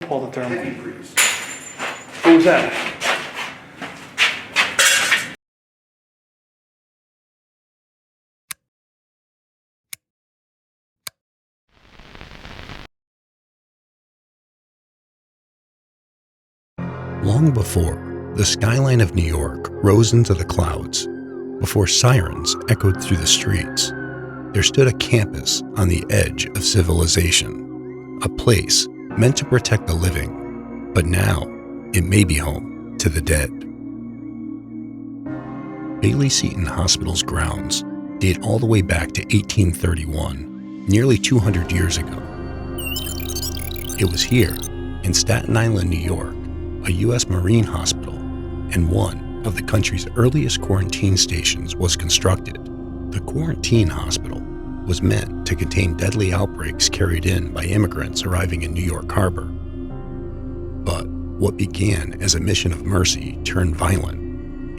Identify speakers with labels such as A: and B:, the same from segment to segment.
A: Pull the thermal.
B: Heavy breeze.
A: What was that?
C: Long before the skyline of New York rose into the clouds, before sirens echoed through the streets, there stood a campus on the edge of civilization, a place meant to protect the living, but now it may be home to the dead. Bayley Seton Hospital's grounds date all the way back to 1831, nearly 200 years ago. It was here, in Staten Island, New York, a U.S. Marine hospital, and one of the country's earliest quarantine stations was constructed. The quarantine hospital was meant to contain deadly outbreaks carried in by immigrants arriving in New York Harbor. But what began as a mission of mercy turned violent.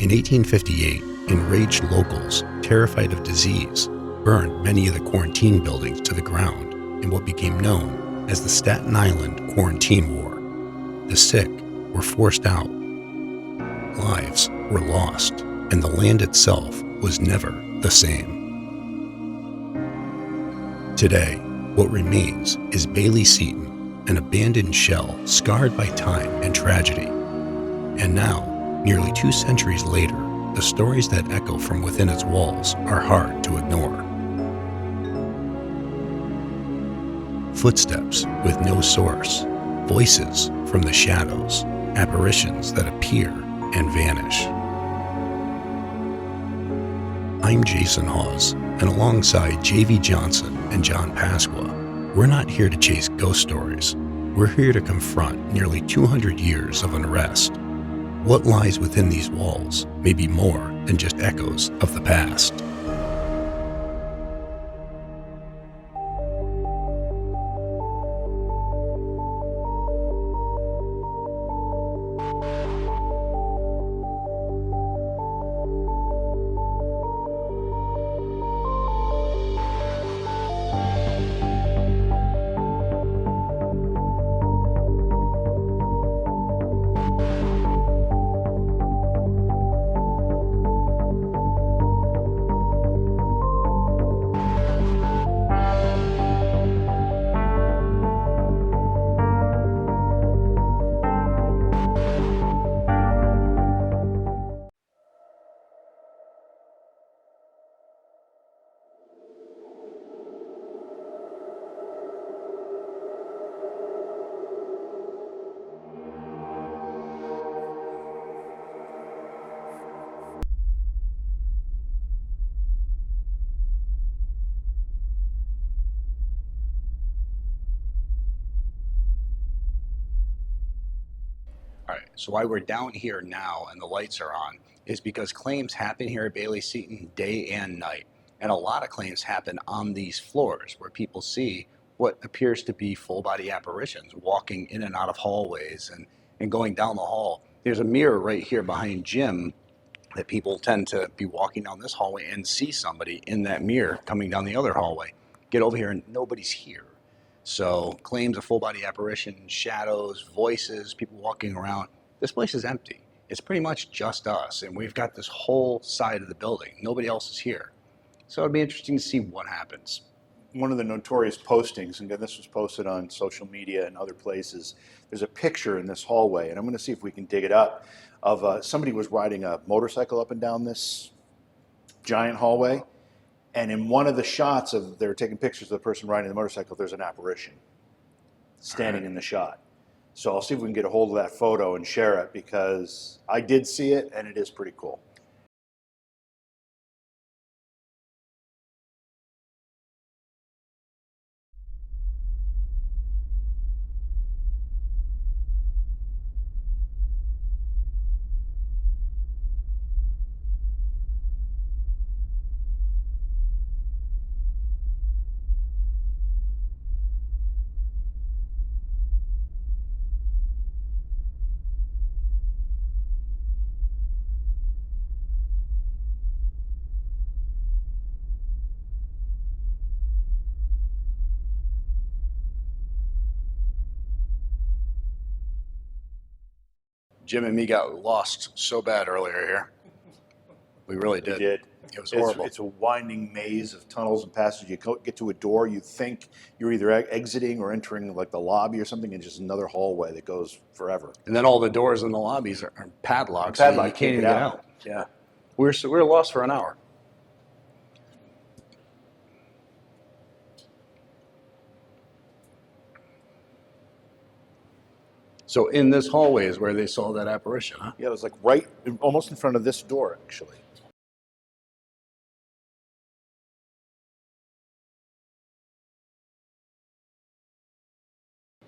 C: In 1858, enraged locals, terrified of disease, burned many of the quarantine buildings to the ground in what became known as the Staten Island Quarantine War. The sick were forced out, lives were lost, and the land itself was never the same. Today, what remains is Bayley Seton, an abandoned shell scarred by time and tragedy. And now, nearly 2 centuries later, the stories that echo from within its walls are hard to ignore. Footsteps with no source, voices from the shadows, apparitions that appear and vanish. I'm Jason Hawes, and alongside J.V. Johnson and John Pasqua, we're not here to chase ghost stories. We're here to confront nearly 200 years of unrest. What lies within these walls may be more than just echoes of the past.
B: All right, so why we're down here now and the lights are on is because claims happen here at Bayley Seton day and night. And a lot of claims happen on these floors where people see what appears to be full body apparitions walking in and out of hallways and going down the hall. There's a mirror right here behind Jim that people tend to be walking down this hallway and see somebody in that mirror coming down the other hallway. Get over here and nobody's here. So claims of full body apparition, shadows, voices, people walking around. This place is empty. It's pretty much just us, and we've got this whole side of the building. Nobody else is here. So it'd be interesting to see what happens.
D: One of the notorious postings, and this was posted on social media and other places, there's a picture in this hallway, and I'm going to see if we can dig it up, of somebody was riding a motorcycle up and down this giant hallway. And in one of the shots of, they're taking pictures of the person riding the motorcycle, there's an apparition standing in the shot. So I'll see if we can get a hold of that photo and share it, because I did see it and it is pretty cool.
B: Jim and me got lost so bad earlier here. We really
D: We
B: did.
D: did.
B: It was horrible.
D: It's a winding maze of tunnels and passages. You get to a door, you think you're either exiting or entering like the lobby or something, and just another hallway that goes forever.
B: And then all the doors in the lobbies are padlocked,
D: Padlock,
B: so you can't even get out.
D: Yeah.
B: We were lost for an hour. So in this hallway is where they saw that apparition, huh?
D: Yeah, it was like right, almost in front of this door, actually.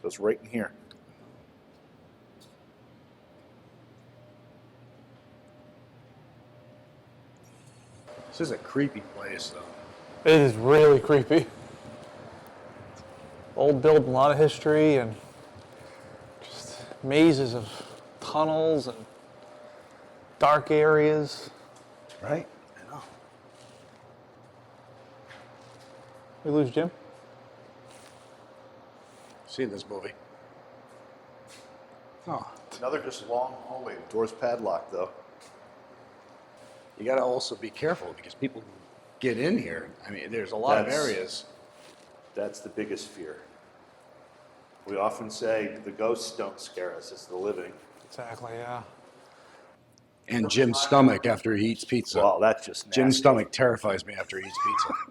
D: So it's right in here.
B: This is a creepy place, though.
E: It is really creepy. Old building, a lot of history, and just mazes of tunnels and dark areas.
B: Right? I know.
E: We lose Jim?
B: Seen this movie. Oh.
D: Another just long hallway. Door's padlocked, though.
B: You got to also be careful because people get in here. I mean, there's a lot of areas.
D: That's the biggest fear. We often say the ghosts don't scare us, it's the living.
E: Exactly, yeah.
B: And Jim's stomach after he eats pizza.
D: Well, that's just nasty.
B: Jim's stomach terrifies me after he eats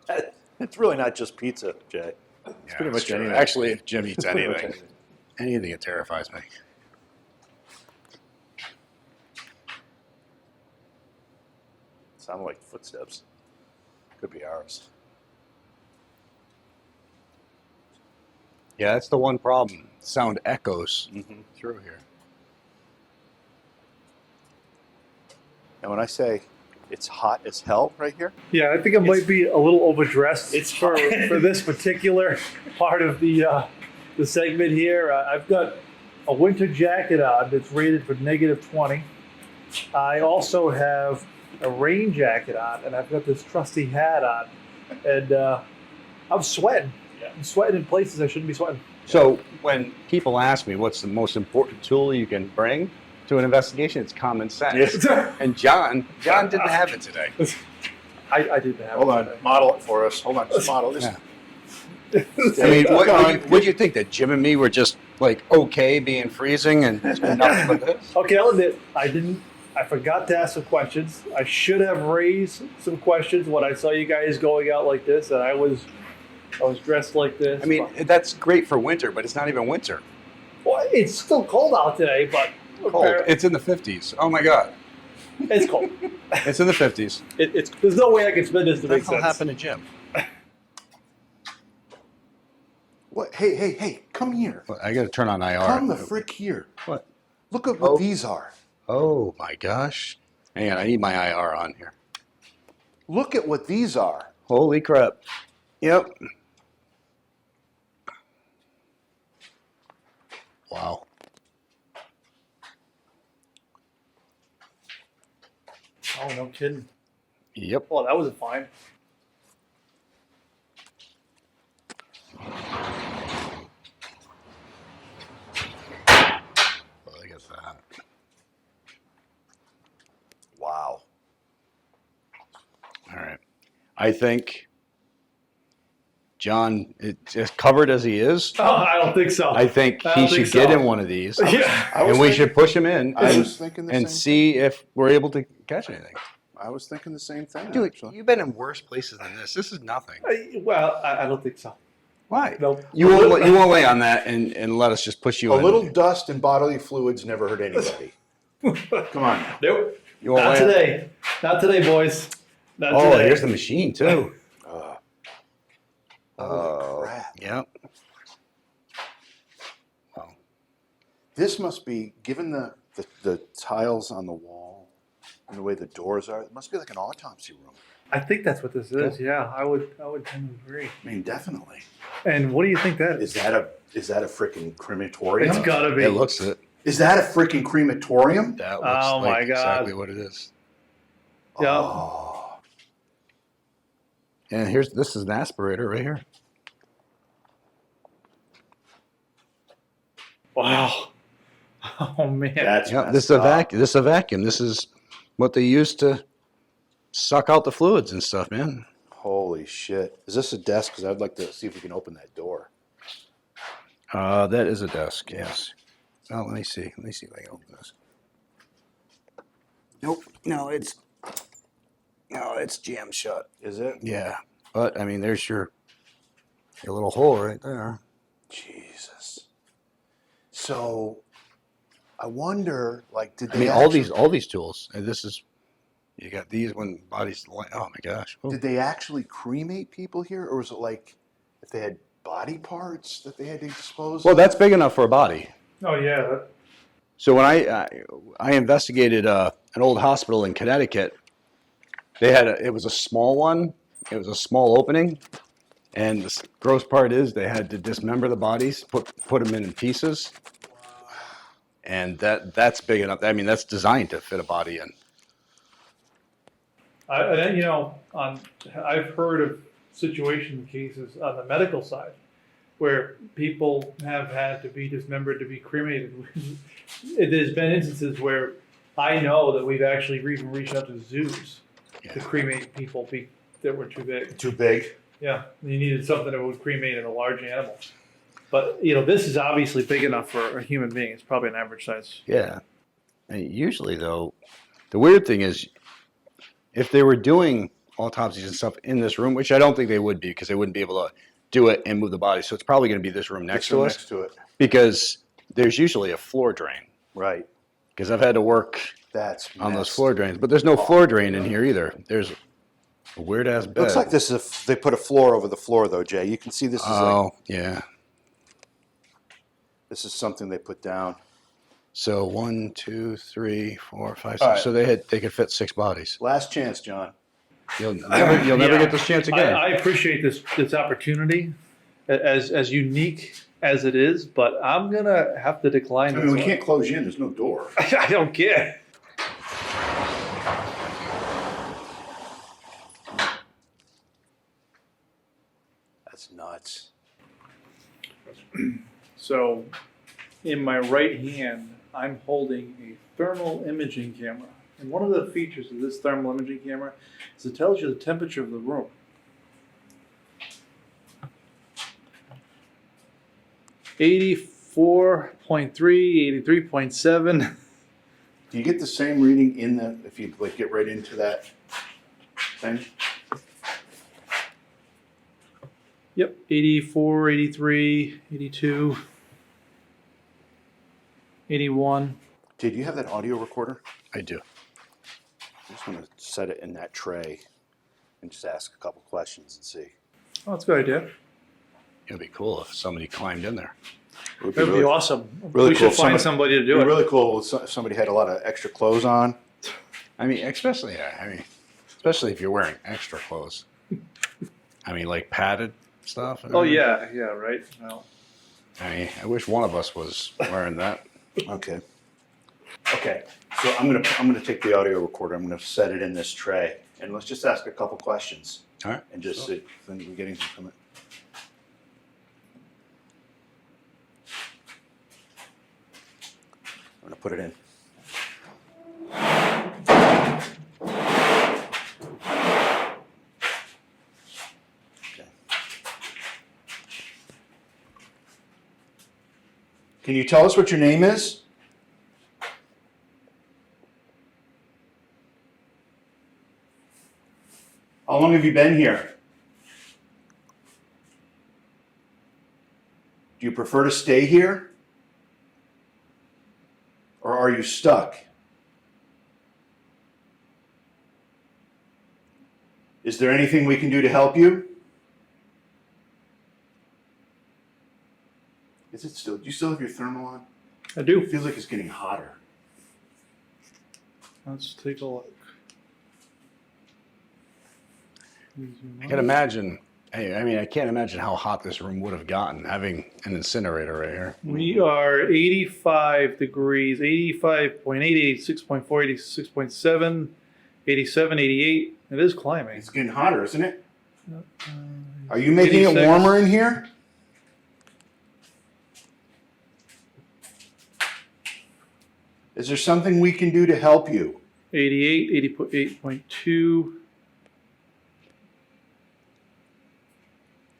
B: pizza.
D: It's really not just pizza, Jay. It's pretty much
B: true.
D: anything.
B: Actually, if Jim eats
D: Pretty much
B: anything, anything it terrifies me.
D: Sound like footsteps. Could be ours.
B: Yeah, that's the one problem. Sound echoes through here.
D: And when I say it's hot as hell right here,
A: Yeah, I think it might be a little overdressed.
D: It's
A: for this particular part of the segment here. I've got a winter jacket on that's rated for -20. I also have a rain jacket on, and I've got this trusty hat on, and I'm sweating. I'm sweating in places I shouldn't be sweating.
B: So when people ask me what's the most important tool you can bring to an investigation, it's common sense.
A: Yeah.
B: And John didn't have it today.
A: I didn't have
D: hold
A: it
D: on,
A: today.
D: model it for us. Hold on, just model this.
B: Yeah. I mean, what do you think, that Jim and me were just like okay being freezing and nothing but this?
A: Okay, I'll admit, I forgot to ask some questions. I should have raised some questions when I saw you guys going out like this, and I was dressed like this.
B: I mean, that's great for winter, but it's not even winter.
A: well, it's still cold out today, but
B: Cold. It's in the 50s. Oh my God.
A: it's cold.
B: It's in the 50s.
A: There's no way I can spin this to
B: What
A: make
B: the hell
A: sense.
B: happened to Jim?
D: What? Hey, come here.
B: I got to turn on IR.
D: Come the frick here.
B: What?
D: Look at what these are.
B: Oh my gosh. Hang on, I need my IR on here.
D: Look at what these are.
B: Holy crap. Yep. Wow.
A: Oh, no kidding.
B: Yep.
A: Well, that wasn't fine.
B: Well, I guess that.
D: Wow.
B: All right. I think John, as covered as he is,
A: Oh, I don't think so.
B: I think
A: I
B: he
A: don't
B: should
A: think
B: get
A: so.
B: in one of these.
A: Yeah.
B: And we should push him in
D: I
B: and,
D: was thinking the same
B: see if we're able to catch anything.
D: I was thinking the same thing.
B: Dude,
D: actually.
B: you've been in worse places than this. This is nothing.
A: Well, I don't think so.
B: Why?
A: No.
B: You won't lay on that and let us just push you
D: A
B: in.
D: little dust and bodily fluids never hurt anybody. Come on. Now.
A: Nope.
B: You won't
A: Not
B: lay
A: today. Not today, boys. Not
B: Oh,
A: today.
B: here's the machine too.
D: Holy crap.
B: Yep. Wow.
D: This must be, given the tiles on the wall and the way the doors are, it must be like an autopsy room.
A: I think that's what this is. Yeah, I would tend to agree.
D: I mean, definitely.
A: And what do you think that
D: Is that a freaking crematorium?
A: It's gotta be.
B: It looks it.
D: Is that a freaking crematorium?
B: That looks
A: Oh, my
B: like
A: God.
B: exactly what it is.
A: Yeah.
D: Oh.
B: And this is an aspirator right here.
A: Wow. Oh man.
D: That's
B: Yeah,
D: messed
B: this is a
D: up.
B: vacuum. This is a vacuum. This is what they use to suck out the fluids and stuff, man.
D: Holy shit. Is this a desk? Because I'd like to see if we can open that door.
B: That is a desk. Yes. Oh, let me see. Let me see if I can open this. Nope. No, it's jammed shut.
D: Is it?
B: Yeah, but I mean, there's your little hole right there.
D: Jesus. So, I wonder, like, did
B: I
D: they
B: mean,
D: actually,
B: all these tools. And this is you got these when bodies. Oh my gosh. Oh.
D: did they actually cremate people here, or was it like if they had body parts that they had to dispose
B: Well,
D: of?
B: that's big enough for a body.
A: Oh yeah.
B: So when I investigated an old hospital in Connecticut, they had it was a small one. It was a small opening, and the gross part is they had to dismember the bodies, put them in pieces, and that's big enough. I mean, that's designed to fit a body in.
A: I've heard of situation cases on the medical side where people have had to be dismembered to be cremated. There's been instances where I know that we've actually even reached out to zoos to cremate people that were too big.
D: Too big?
A: Yeah, you needed something that would cremate in a large animal. But, this is obviously big enough for a human being. It's probably an average size.
B: Yeah. And usually, though, the weird thing is, if they were doing autopsies and stuff in this room, which I don't think they would be because they wouldn't be able to do it and move the body. So it's probably going to be this room next to us.
D: Next to it.
B: Because there's usually a floor drain.
D: Right.
B: Because I've had to work
D: That's
B: on those
D: messed
B: floor drains. But there's no floor drain in here either. There's a weird-ass bed.
D: Looks like this is they put a floor over the floor, though, Jay. You can see this is
B: yeah.
D: this is something they put down.
B: So 1, 2, 3, 4, 5, 6.
D: All right.
B: So they could fit 6 bodies.
D: Last chance, John.
B: You'll never get this chance again.
A: I appreciate this opportunity, as unique as it is, but I'm gonna have to decline
D: I
A: this
D: mean, we
A: one.
D: can't close you in. There's no door.
A: I don't care.
D: That's nuts.
A: So, in my right hand, I'm holding a thermal imaging camera. And one of the features of this thermal imaging camera is it tells you the temperature of the room. .3, 83.7.
D: Do you get the same reading in the if you like get right into that thing?
A: Yep, 84, 83, 82, 81.
D: Did you have that audio recorder?
B: I do.
D: I just want to set it in that tray and just ask a couple questions and see.
A: Oh, that's a good idea.
B: It'd be cool if somebody climbed in there.
D: It would
A: That would be
D: really,
A: awesome.
D: really
A: We
D: cool
A: should
D: if
A: find
D: somebody-
A: somebody to do
D: it'd
A: it.
D: be really cool if somebody had a lot of extra clothes on.
B: I mean, especially if you're wearing extra clothes. I mean, like padded stuff.
A: Oh yeah, right. Well,
B: I mean, I wish one of us was wearing that.
D: Okay. Okay. So I'm gonna take the audio recorder. I'm gonna set it in this tray, and let's just ask a couple questions,
B: All right.
D: and just see if we're getting some from it. I'm gonna put it in. Okay. Can you tell us what your name is? How long have you been here? Do you prefer to stay here? Or are you stuck? Is there anything we can do to help you? Is it still? Do you still have your thermal on?
A: I do.
D: It feels like it's getting hotter.
A: Let's take a look.
B: I can imagine. Hey, I mean, I can't imagine how hot this room would have gotten having an incinerator right here.
A: We are 85 degrees, 85.8, 86.4, 86.7, 87, 88. It is climbing.
D: It's getting hotter, isn't it? Are you making it
A: 86.
D: warmer in here? Is there something we can do to help you?
A: 88, 88.2.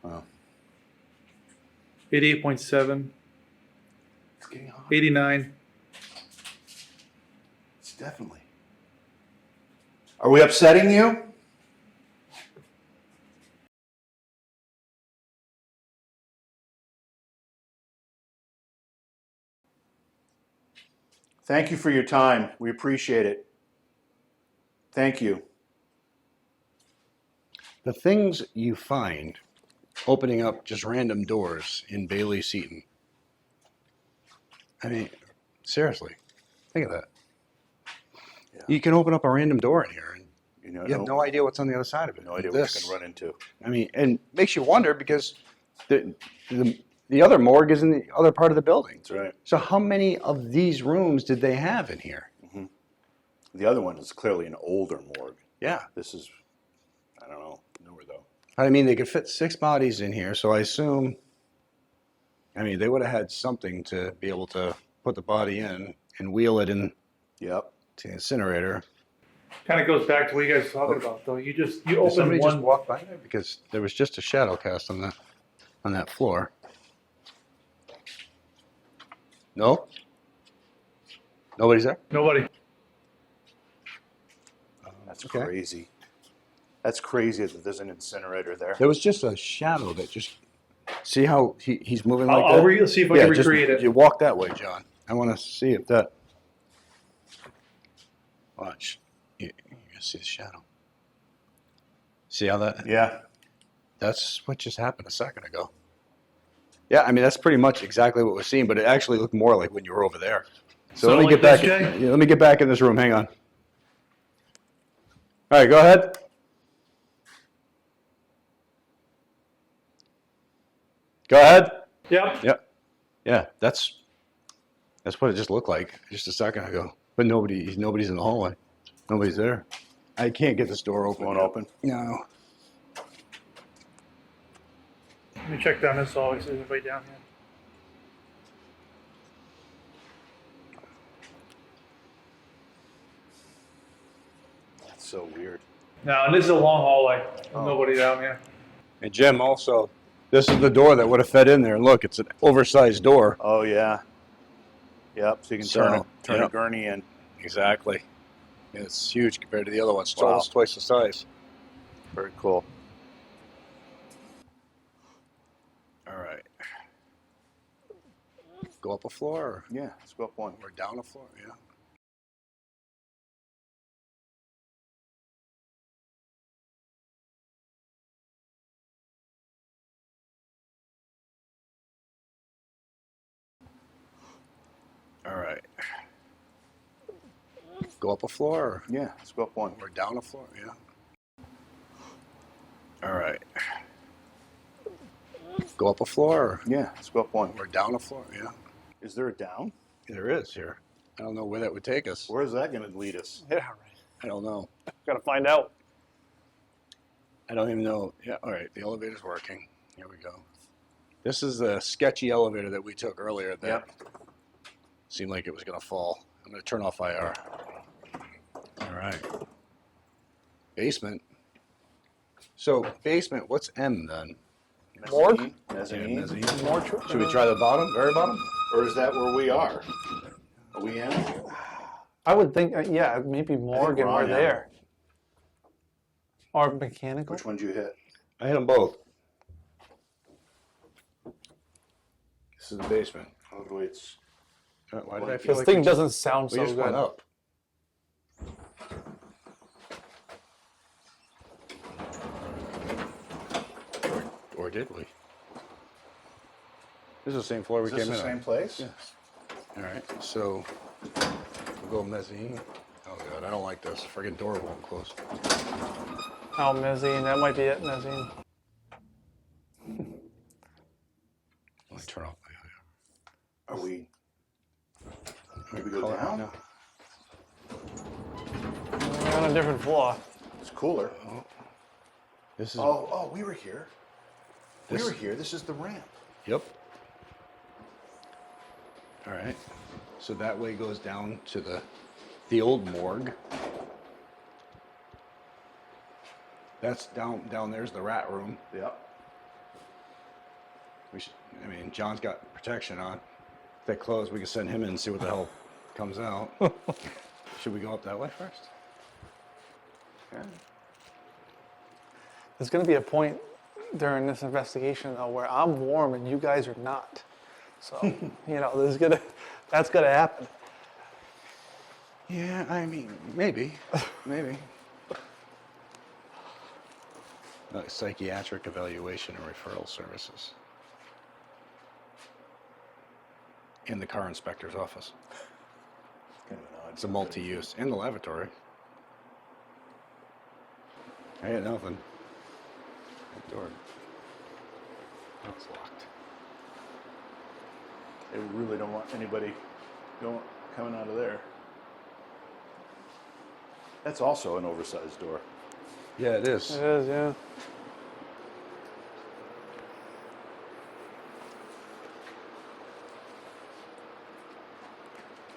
D: Wow.
A: 88.7.
D: It's getting hot.
A: 89.
D: It's definitely. Are we upsetting you? Thank you for your time. We appreciate it. Thank you.
B: The things you find opening up just random doors in Bayley Seton. I mean, seriously, think of that.
D: Yeah.
B: You can open up a random door in here, and
D: You
B: you have no idea what's on the other side of it.
D: no idea what you can run into.
B: I mean, and makes you wonder because the other morgue is in the other part of the building.
D: That's right.
B: So how many of these rooms did they have in here?
D: Mm-hmm. The other one is clearly an older morgue.
B: Yeah.
D: This is, I don't know, newer though.
B: I mean, they could fit 6 bodies in here, so I assume, I mean, they would have had something to be able to put the body in and wheel it in
D: Yep.
B: to the incinerator.
A: Kind of goes back to what you guys were talking about, though. You
B: Did
A: open
B: somebody
A: one.
B: just walk by there? Because there was just a shadow cast on that floor. No? Nobody's there?
A: Nobody.
D: That's
B: Okay.
D: crazy. That's crazy that there's an incinerator there.
B: There was just a shadow that just. See how he's moving like
A: I'll
B: that?
A: see if I can
B: just,
A: recreate it.
B: You walk that way, John. I want to see if that. Watch. You see the shadow. See how that?
D: Yeah.
B: That's what just happened a second ago. Yeah, I mean that's pretty much exactly what we're seeing, but it actually looked more like when you were over there. So let me
A: like
B: get back.
A: this, Jay?
B: Yeah, let me get back in this room. Hang on. All right, go ahead. Go ahead.
A: Yep.
B: Yep. Yeah, that's what it just looked like just a second ago. But nobody's in the hallway. Nobody's there. I can't get this door open.
D: Won't open.
B: No.
A: Let me check down this hallway. See if anybody down here.
D: That's so weird.
A: No, and this is a long hallway. There's nobody down here.
B: And Jim, also, this is the door that would have fed in there. And look, it's an oversized door.
D: Oh yeah. Yep. So you can turn a gurney in.
B: Exactly. And it's huge compared to the other ones. It's
D: Wow.
B: almost twice the size.
D: Very cool.
B: All right. Go up a floor or
D: Yeah. Let's go up one.
B: or down a floor? Yeah. All right. Go up a floor or
D: Yeah. Let's go up one.
B: or down a floor? Yeah. All right. Go up a floor or
D: Yeah. Let's go up one.
B: or down a floor? Yeah.
D: Is there a down?
B: There is here. I don't know where that would take us.
D: Where is that going to lead us?
E: Yeah, right.
B: I don't know.
E: Gotta find out.
B: I don't even know. Yeah, all right. The elevator's working. Here we go. This is the sketchy elevator that we took earlier that
D: Yep.
B: seemed like it was going to fall. I'm going to turn off IR. All right. Basement. So, basement, what's M then?
E: Morgue?
D: Mezzanine.
B: Yeah, mezzanine.
E: More true.
B: Should we try the bottom, very bottom?
D: Or is that where we are? Are we in?
E: I would think, yeah, maybe morgue and
D: we're
E: we're
D: on now.
E: there. Or mechanical.
D: Which one did you hit?
B: I hit them both. This is the basement.
D: Oh, wait, it's
B: Why did I feel
E: This
B: like
E: thing doesn't sound
B: we
E: so
B: just went
E: good.
B: up? Or did we? This is the same floor we
D: Is this
B: came
D: the
B: in
D: same
B: on.
D: place?
B: Yeah. All right, so we'll go mezzanine. Oh god, I don't like this. Friggin' door won't close.
E: Oh, mezzanine. That might be it, mezzanine.
B: Let me turn off my
D: Are we?
B: Maybe
D: we go down?
B: No.
E: We're on a different floor.
D: It's cooler.
B: This is.
D: Oh, we were here. We
B: This-
D: were here. This is the ramp.
B: Yep. All right. So that way goes down to the old morgue. That's down there's the rat room.
D: Yep.
B: I mean, John's got protection on. If they close, we can send him in and see what the hell comes out. Should we go up that way first? Yeah.
E: There's going to be a point during this investigation, though, where I'm warm and you guys are not. So, that's going to happen.
B: Yeah, I mean, maybe. Psychiatric evaluation and referral services. In the car inspector's office.
D: Kind of an odd
B: It's a multi-use. In the lavatory. I got nothing. That door. That's locked.
D: They really don't want anybody coming out of there. That's also an oversized door.
B: Yeah, it is.
E: It is, yeah.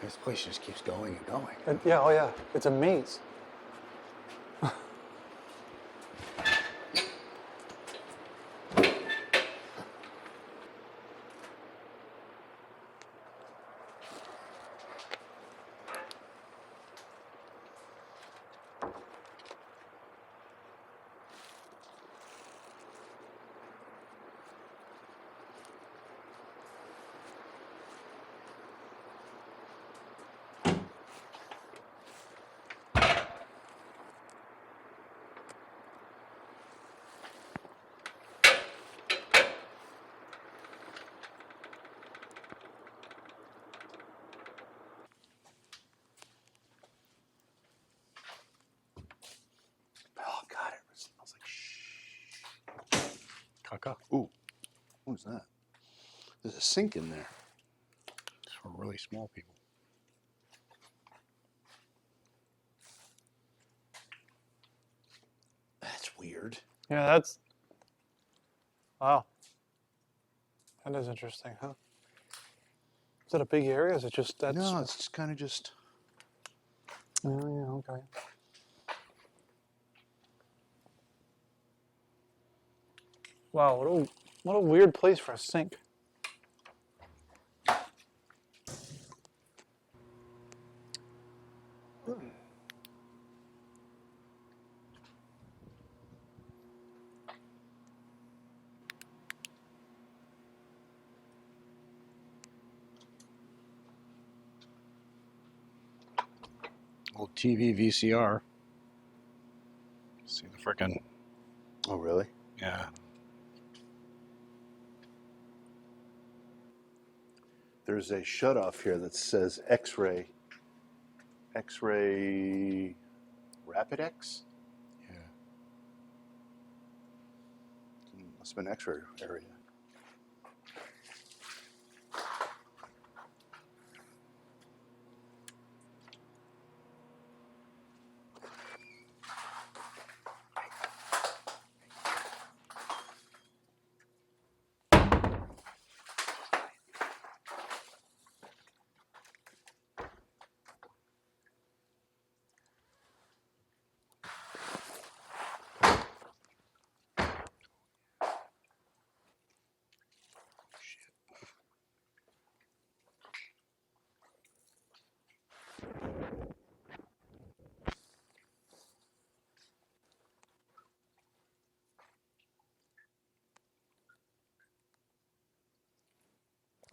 B: This place just keeps going and going.
E: Yeah, oh yeah. It's a maze.
D: Oh God, it smells like shh.
B: Caca.
D: Ooh, what was that? There's a sink in there.
B: It's for really small people.
D: That's weird.
E: Yeah, that's... Wow. That is interesting, huh? Is that a big area? Is it just that?
D: No, it's just kind of just.
E: Oh, yeah, okay. Wow, what a weird place for a sink.
B: Old TV VCR. See the frickin'.
D: Oh really?
B: Yeah.
D: There's a shutoff here that says X-ray. X-ray. Rapid X.
B: Yeah.
D: Must have been X-ray area.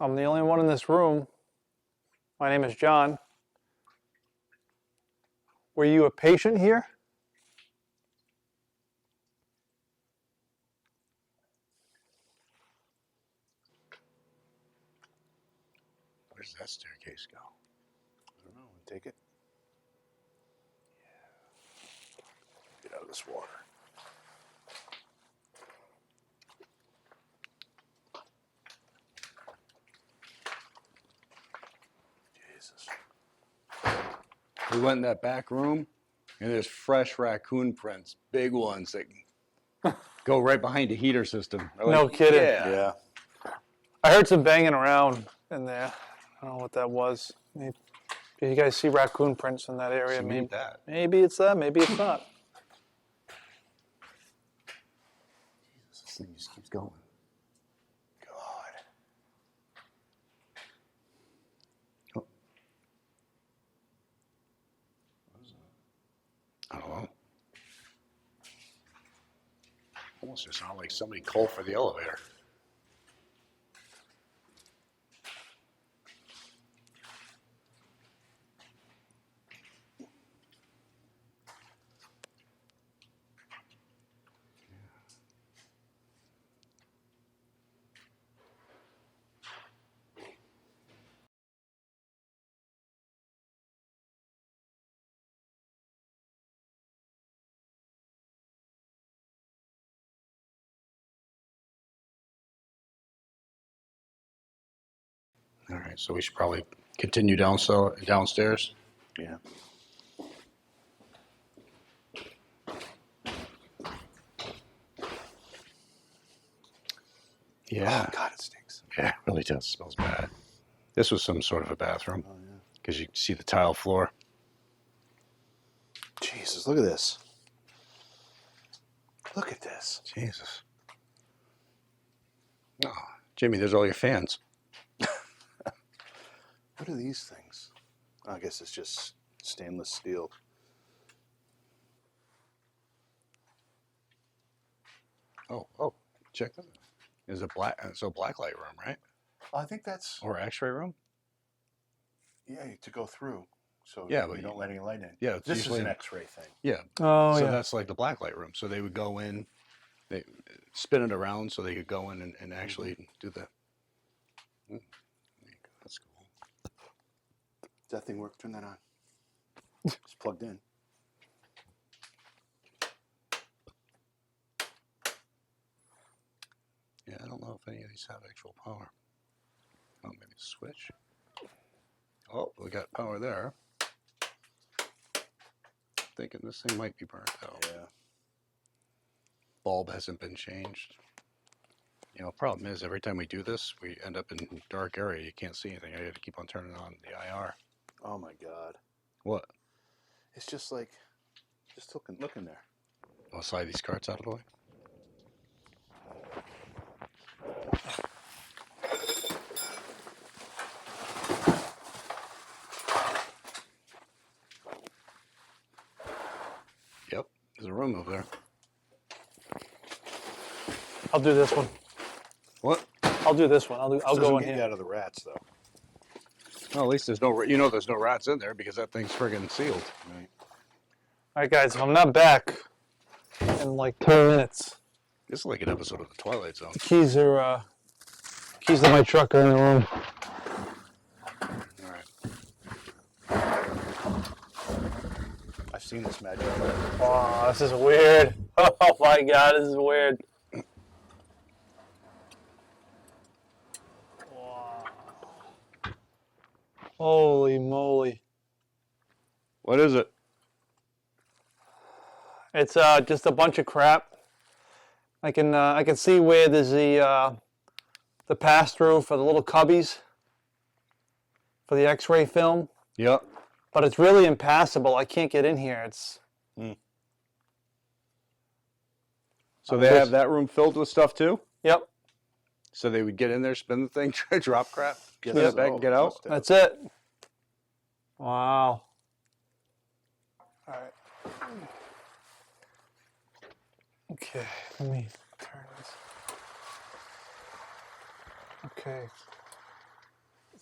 E: I'm the only one in this room. My name is John. Were you a patient here?
B: Where does that staircase go?
D: I don't know. Take it. Yeah. Get out of this water. Jesus.
B: We went in that back room, and there's fresh raccoon prints, big ones that go right behind the heater system.
E: No kidding.
B: Yeah.
D: Yeah.
E: I heard some banging around in there. I don't know what that was. Maybe, you guys see raccoon prints in that area?
B: So
E: Maybe
B: that.
E: maybe it's that. Maybe it's not.
B: This thing just keeps going.
D: God.
B: Oh. What is that? I don't know. Almost just sound like somebody called for the elevator. All right, so we should probably continue downstairs.
D: Yeah.
B: Yeah.
D: Oh, God, it stinks.
B: Yeah, it really does. It smells bad. This was some sort of a bathroom
D: Oh, yeah.
B: because you can see the tile floor.
D: Jesus, look at this. Look at this.
B: Jesus. Oh, Jimmy, there's all your fans.
D: What are these things? I guess it's just stainless steel.
B: Oh, check this out. There's a blacklight room, right?
D: I think that's,
B: Or X-ray room?
D: yeah, to go through. So
B: Yeah, but
D: you don't let any light in.
B: Yeah, it's
D: This is
B: usually
D: an X-ray thing.
B: Yeah.
E: Oh
B: So
E: yeah.
B: that's like the blacklight room. So they would go in, they spin it around so they could go in and actually do the. That's cool.
D: Does that thing work? Turn that on. It's plugged in.
B: Yeah, I don't know if any of these have actual power. Oh, maybe the switch. Oh, we got power there. Thinking this thing might be burnt out.
D: Yeah.
B: Bulb hasn't been changed. You know, problem is every time we do this, we end up in a dark area. You can't see anything. I got to keep on turning on the IR.
D: Oh my God.
B: What?
D: It's just like, just look in there.
B: I'll slide these carts out of the way. Yep, there's a room over there.
E: I'll do this one.
B: What?
E: I'll do this one. I'll go
D: Doesn't
E: in
D: get you
E: here.
D: out of the rats though.
B: Well, at least there's no, there's no rats in there because that thing's friggin' sealed.
D: Right.
E: All right, guys. If I'm not back in like 10 minutes,
B: This is like an episode of The Twilight Zone.
E: keys to my truck are in the room.
B: All right.
D: I've seen this magic.
E: Wow, this is weird. Oh my God, this is weird. Wow. Holy moly.
B: What is it?
E: It's just a bunch of crap. I can see where there's the pass through for the little cubbies for the X-ray film,
B: Yep.
E: but it's really impassable. I can't get in here. It's
B: So they have that room filled with stuff too?
E: Yep,
B: So they would get in there, spin the thing, drop crap,
D: Yes,
B: spin it back, and get out?
D: must have.
E: that's it. Wow. All right. Okay, let me turn this. Okay.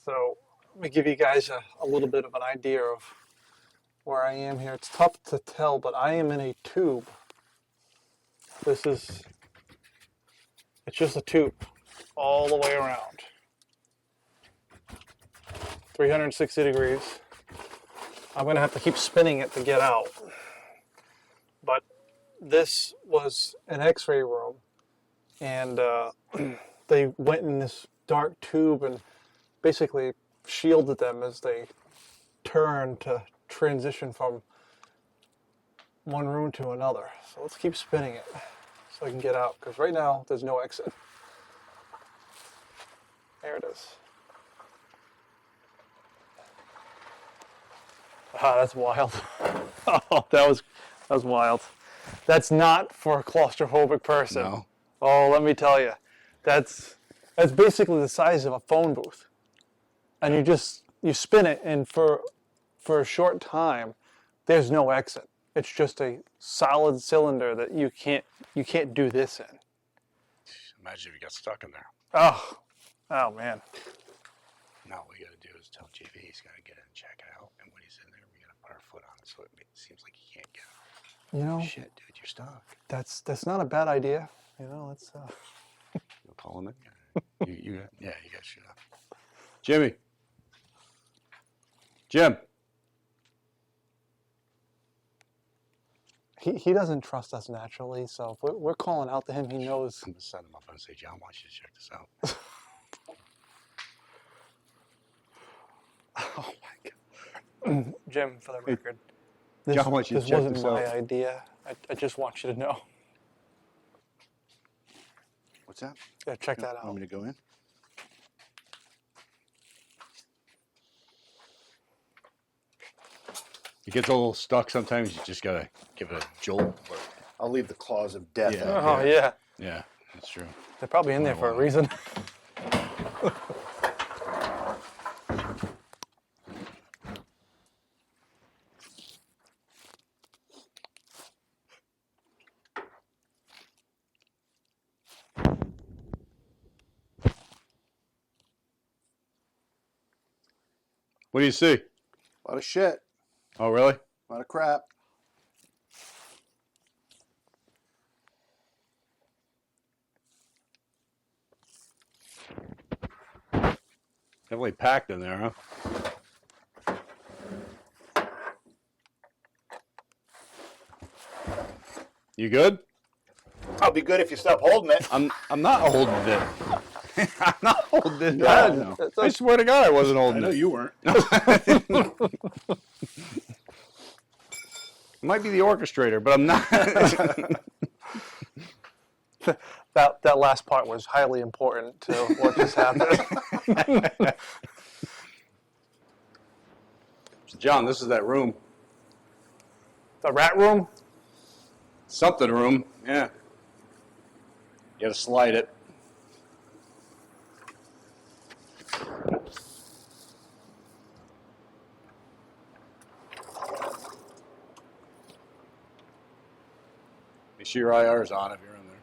E: So let me give you guys a little bit of an idea of where I am here. It's tough to tell, but I am in a tube. It's just a tube all the way around. 360 degrees. I'm going to have to keep spinning it to get out. But this was an X-ray room, and they went in this dark tube and basically shielded them as they turned to transition from one room to another. So let's keep spinning it so I can get out, because right now there's no exit. There it is. Ah, that's wild. Oh, that was wild. That's not for a claustrophobic person.
B: No.
E: Oh, let me tell you, that's basically the size of a phone booth, and you spin it, and for a short time, there's no exit. It's just a solid cylinder that you can't do this in.
B: Imagine if you got stuck in there.
E: Oh man.
B: Now what we got to do is tell JV he's got to get in and check it out, and when he's in there, we got to put our foot on it so it seems like he can't get out.
E: You know,
B: Shit, dude, you're stuck.
E: that's not a bad idea. You know, let's.
B: You'll call him in. You guys should have. Jimmy. Jim.
E: He doesn't trust us naturally, so if we're calling out to him, he knows.
B: I'm going to send him up and say, John wants you to check this out.
E: Oh my God. Jim, for the record,
B: John wants you to
E: this
B: check
E: wasn't
B: this
E: my
B: out.
E: idea. I just want you to know.
D: What's that?
E: Yeah, check that
D: Want
E: out.
D: me to go in?
B: It gets a little stuck sometimes. You just got to give it a jolt.
D: I'll leave the claws of death.
B: Yeah.
D: out.
E: Oh yeah,
B: Yeah, that's true.
E: they're probably in there for a reason.
B: What do you see?
D: A lot of shit.
B: Oh, really?
D: A lot of crap.
B: Definitely packed in there, huh? You good?
D: I'll be good if you stop holding it.
B: I'm not holding it. I'm not holding it.
D: Yeah,
B: down. I swear to God, I wasn't holding it.
D: you weren't.
B: Might be the orchestrator, but I'm not.
E: That last part was highly important to what just happened.
B: John, this is that room.
E: The rat room?
B: Something room. Yeah. You gotta slide it. Make sure your IR's on if you're in there.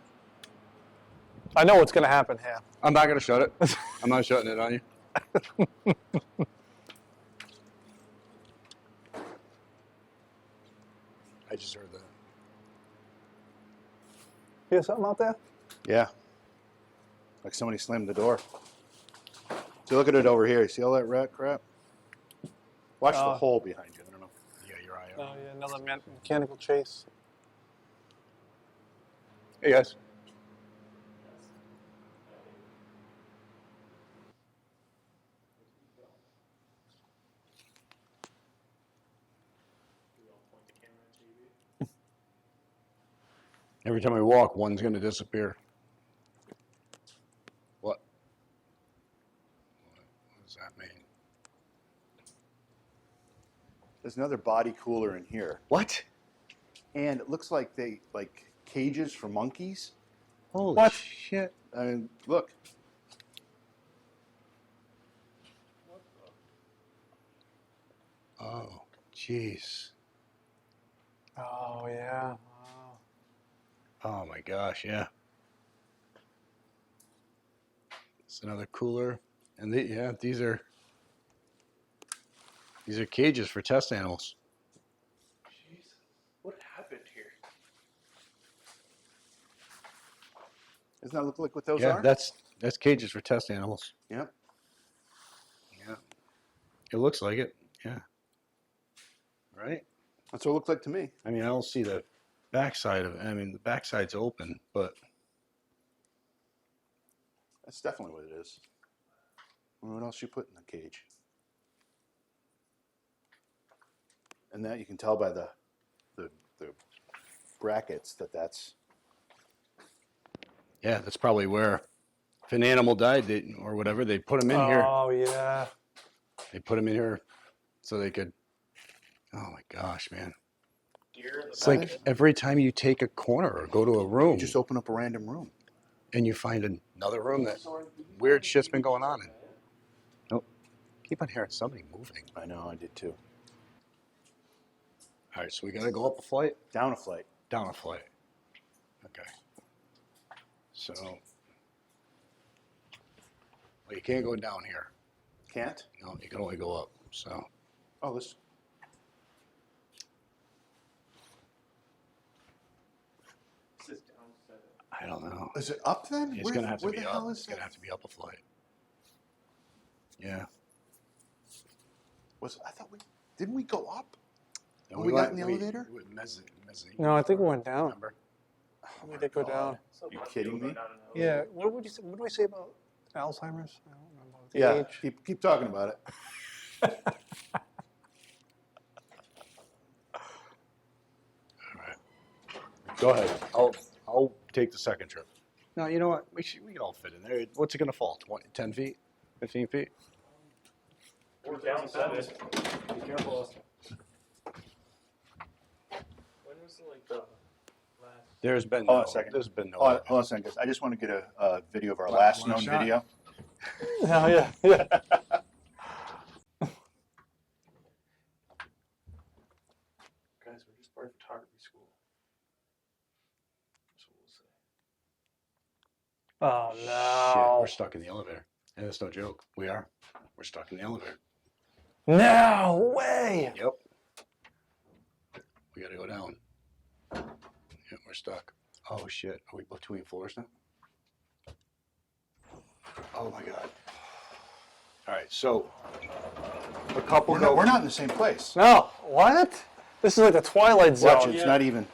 E: I know what's going to happen here.
B: I'm not gonna shut it. I'm not shutting it on you. I just heard that.
E: You hear something out there?
D: Yeah. Like somebody slammed the door. So look at it over here. You see all that rat crap? Watch the hole behind you. I don't know.
B: You got your IR.
E: Oh yeah, another mechanical chase.
B: Hey guys. Every time I walk, one's going to disappear. What? What does that mean?
D: There's another body cooler in here.
B: What?
D: And it looks like they like cages for monkeys.
B: Holy
E: What?
B: shit.
D: I mean, look.
B: Oh, jeez.
E: Oh yeah. Wow.
B: Oh my gosh, yeah. It's another cooler. And these are cages for test animals.
D: Jesus, what happened here? Doesn't that look like what those
B: Yeah,
D: are?
B: that's cages for test animals.
D: Yep.
B: Yeah. It looks like it. Yeah. Right?
D: That's what it looked like to me.
B: I mean, I don't see the backside of it. I mean, the backside's open, but
D: That's definitely what it is. I wonder what else you put in the cage. And that you can tell by the brackets that's
B: yeah, that's probably where if an animal died or whatever, they put them in here.
E: Oh yeah.
B: They put them in here so they could Oh my gosh, man.
F: Here in the
B: It's
F: back.
B: like every time you take a corner or go to a room
D: You just open up a random room.
B: and you find another room that weird shit's been going on in. Oh, keep on hearing somebody moving.
D: I know, I did too.
B: All right, so we got to go up a flight,
D: Down a flight.
B: down a flight. Okay. So, well, you can't go down here.
D: Can't?
B: No, you can only go up. So,
D: Oh, this.
F: This is downstairs.
B: I don't know.
D: Is it up then?
B: It's gonna have to
D: where
B: be
D: the
B: up.
D: hell
B: It's
D: is
B: gonna
D: that?
B: have to be up a flight. Yeah.
D: I thought didn't we go up?
B: And
D: we got in the elevator?
B: Mezzanine.
E: No, I think we went down.
B: Remember?
E: We did go down.
F: So
D: You
F: much
D: kidding
F: people go
D: me?
F: down in the elevator.
E: Yeah. What would you say? What do we say about Alzheimer's? I don't remember. The
D: Yeah.
E: age.
D: Keep talking about it.
B: All right. Go ahead. I'll take the second trip. No, you know what? We can all fit in there. What's it gonna fall? 20, 10 feet? 15 feet?
F: We're downstairs. Be careful. When was like the last?
B: There's been
D: Hold
B: no.
D: on a second.
B: There's been no.
D: Hold on a second, guys. I just want to get a video of our last known
B: shot.
D: video.
E: Oh yeah. Yeah.
F: Guys, we're just part of photography school. That's what we'll say.
E: Oh
B: Shit,
E: no.
B: we're stuck in the elevator. And it's no joke. We are. We're stuck in the elevator.
E: No way.
B: Yep. We gotta go down. Yep, we're stuck. Oh shit. Are we between floors now? Oh my god. Alright, so a couple
D: We're not in the same place.
E: No. What? This is like the Twilight Zone.
D: Watch it. It's not even.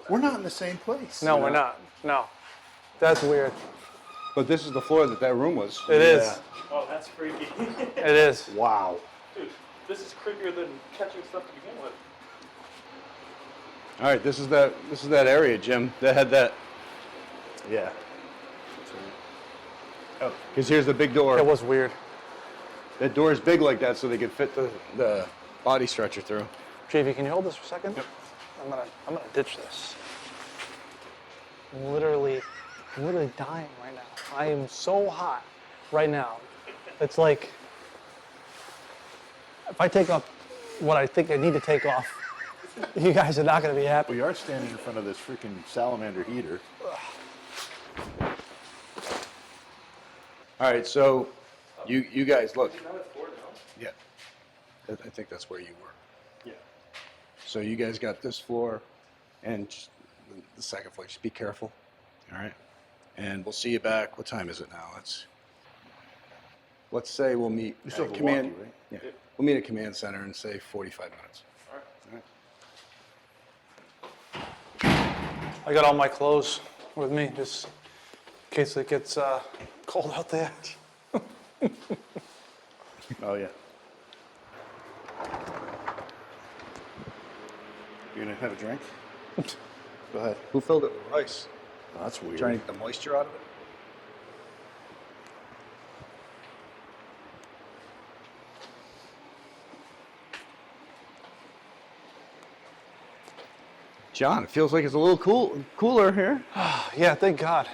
D: We're not in the same place.
E: No, we're not. No. That's weird.
B: But this is the floor that room was.
E: It is.
F: Oh, that's freaky.
E: It is.
D: Wow.
F: Dude, this is creepier than catching stuff to begin with.
B: Alright, this is that area, Jim, that had that.
D: Yeah.
B: Because here's the big door.
E: It was weird.
B: That door is big like that so they could fit the body stretcher through.
E: JV, can you hold this for a second? Yep. I'm gonna ditch this. I'm literally dying right now. I am so hot right now. It's like if I take off what I think I need to take off, you guys are not gonna be happy.
D: We are standing in front of this freaking salamander heater.
B: All right, so you guys look.
F: Now it's 4 now.
B: Yeah, I think that's where you were.
F: Yeah.
B: So you guys got this floor, and just the second floor. Just be careful. All right, and we'll see you back. What time is it now? Let's say we'll meet
D: You still
B: at
D: have
B: command.
D: Milwaukee, right?
B: Yeah, we'll meet at command center in say 45 minutes.
F: All right.
B: All right.
E: I got all my clothes with me just in case it gets cold out there.
D: Oh yeah. You gonna have a drink? Go ahead.
B: Who filled it with rice?
D: Oh, that's weird.
B: Trying to get the moisture out of it. John, it feels like it's a little cooler here.
E: Yeah, thank God.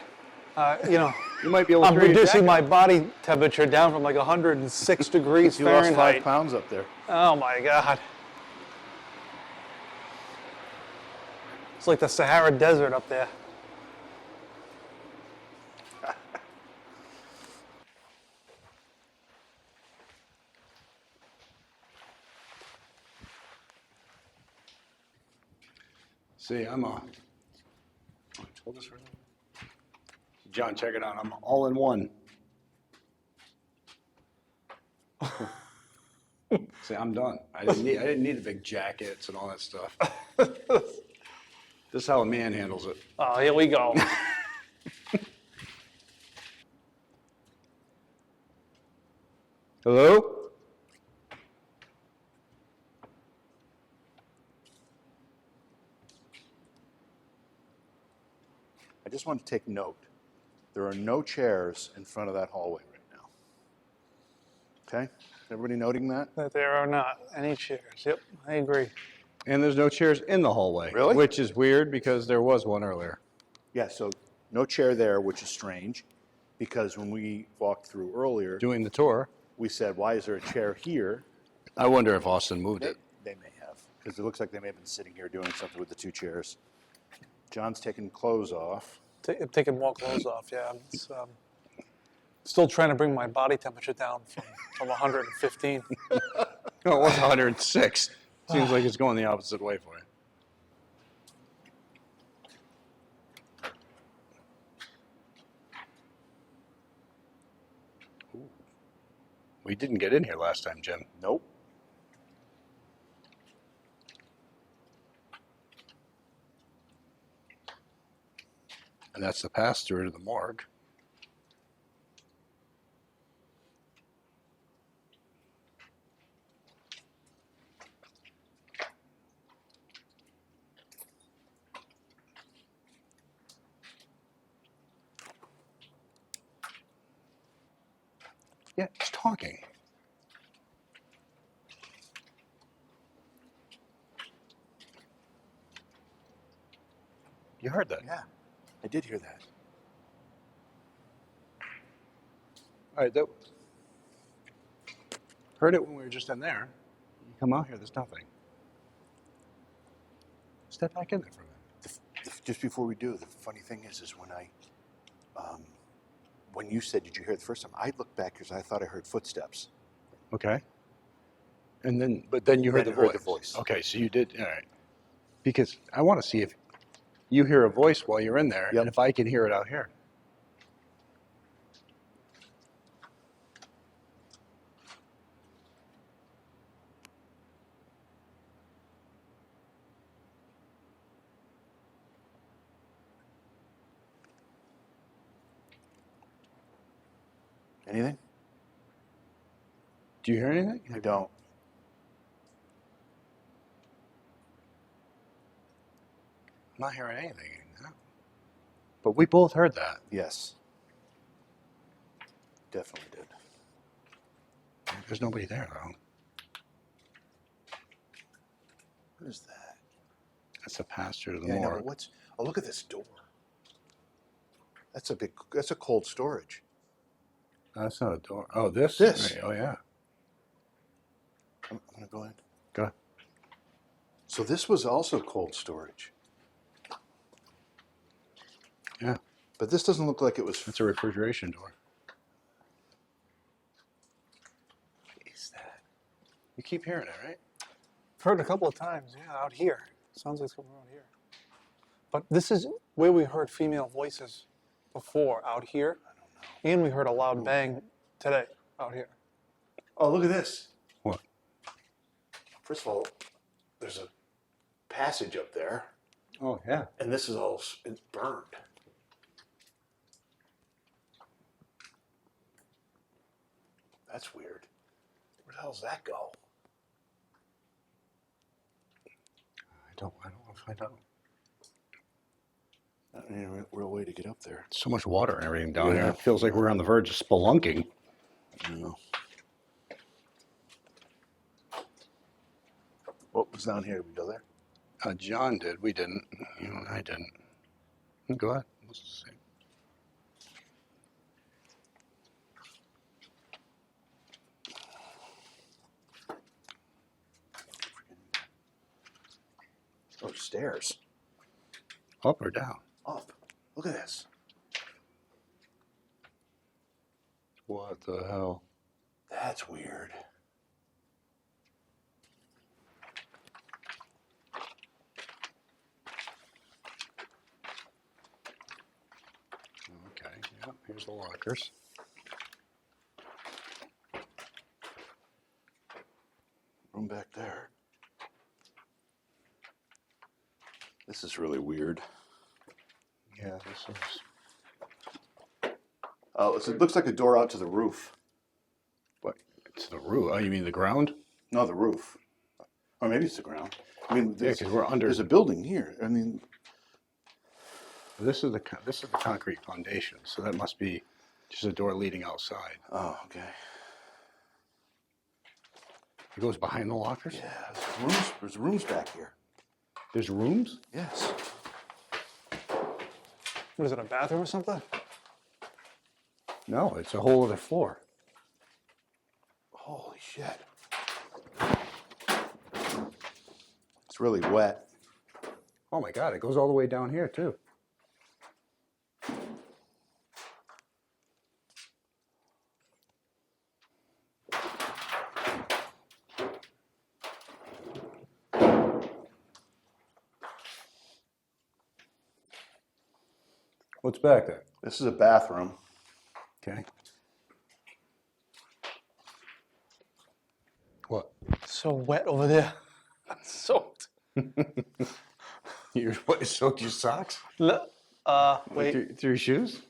B: You might be able to
E: I'm
B: throw your
E: reducing
B: jacket.
E: my body temperature down from like 106 degrees
D: You lost 5
E: Fahrenheit.
D: pounds up there.
E: Oh my God. It's like the Sahara Desert up there.
B: See, I'm hold this for a minute. John, check it out. I'm all in one. See, I'm done. I didn't need the big jackets and all that stuff. This is how a man handles it.
E: Oh, here we go.
B: Hello?
D: I just want to take note. There are no chairs in front of that hallway right now. Okay, everybody noting that?
E: That there are not any chairs. Yep, I agree.
B: And there's no chairs in the hallway.
D: Really?
B: Which is weird because there was one earlier.
D: Yeah, so no chair there, which is strange, because when we walked through earlier,
B: Doing the tour,
D: we said, why is there a chair here?
B: I wonder if Austin moved it.
D: They may have, because it looks like they may have been sitting here doing something with the two chairs. John's taking clothes off.
E: Taking more clothes off, yeah. It's, still trying to bring my body temperature down from 115.
B: No, it was 106. Seems like it's going the opposite way for you. Ooh. We didn't get in here last time, Jim.
D: Nope.
B: And that's the pass through to the morgue. Yeah, it's talking. You heard that?
D: Yeah, I did hear that.
B: All right, that heard it when we were just in there. You come out here, there's nothing. Step back in there for a minute.
D: Just before we do, the funny thing is when when you said, did you hear it the first time? I looked back because I thought I heard footsteps.
B: Okay. And then, but then you heard,
D: Then
B: the,
D: I
B: voice.
D: heard the voice.
B: Okay, so you did. All right. Because I want to see if you hear a voice while you're in there,
D: Yep.
B: and if I can hear it out here.
D: Anything?
B: Do you hear anything?
D: I don't.
B: I'm not hearing anything. No. But we both heard that.
D: Yes. Definitely did.
B: There's nobody there, though.
D: What is that?
B: That's a pastor to the
D: Yeah, I know,
B: morgue.
D: but oh, look at this door. That's a cold storage.
B: That's not a door. Oh, this?
D: This.
B: Right. Oh, yeah.
D: I'm going to go in.
B: Go ahead.
D: So this was also cold storage.
B: Yeah.
D: But this doesn't look like it was.
B: It's a refrigeration door.
D: What is that?
B: You keep hearing it, right?
E: I've heard it a couple of times, yeah, out here. Sounds like it's coming out here. But this is where we heard female voices before, out here. And we heard a loud bang today, out here.
D: Oh, look at this.
B: What?
D: First of all, there's a passage up there,
B: Oh, yeah.
D: and this is all it's burned. That's weird. Where the hell does that go?
B: I don't want to find out.
D: Not any real way to get up there.
B: So much water and everything down
D: Yeah.
B: here. It feels like we're on the verge of spelunking.
D: No. What was down here? Did we go there?
B: John did. We didn't. You and I didn't. Go ahead. Let's see.
D: Oh, stairs.
B: Up or down?
D: Up. Look at this.
B: What the hell?
D: That's weird.
B: Okay. Yep. Here's the lockers.
D: Room back there. This is really weird.
B: Yeah, this is.
D: Oh, it looks like a door out to the roof.
B: What? It's the roof. Oh, you mean the ground?
D: No, the roof. Or maybe it's the ground. I mean,
B: Yeah, because we're under.
D: there's a building here. I mean,
B: This is the concrete foundation, so that must be just a door leading outside.
D: oh, okay.
B: It goes behind the lockers?
D: Yeah, there's rooms back here.
B: There's rooms?
D: Yes.
E: What is it, a bathroom or something?
B: No, it's a whole other floor.
D: Holy shit. It's really wet.
B: Oh my God, it goes all the way down here too. What's back there?
D: This is a bathroom.
B: Okay. What?
E: So wet over there. I'm soaked.
B: You what, soaked your socks?
E: Wait.
B: Through your shoes?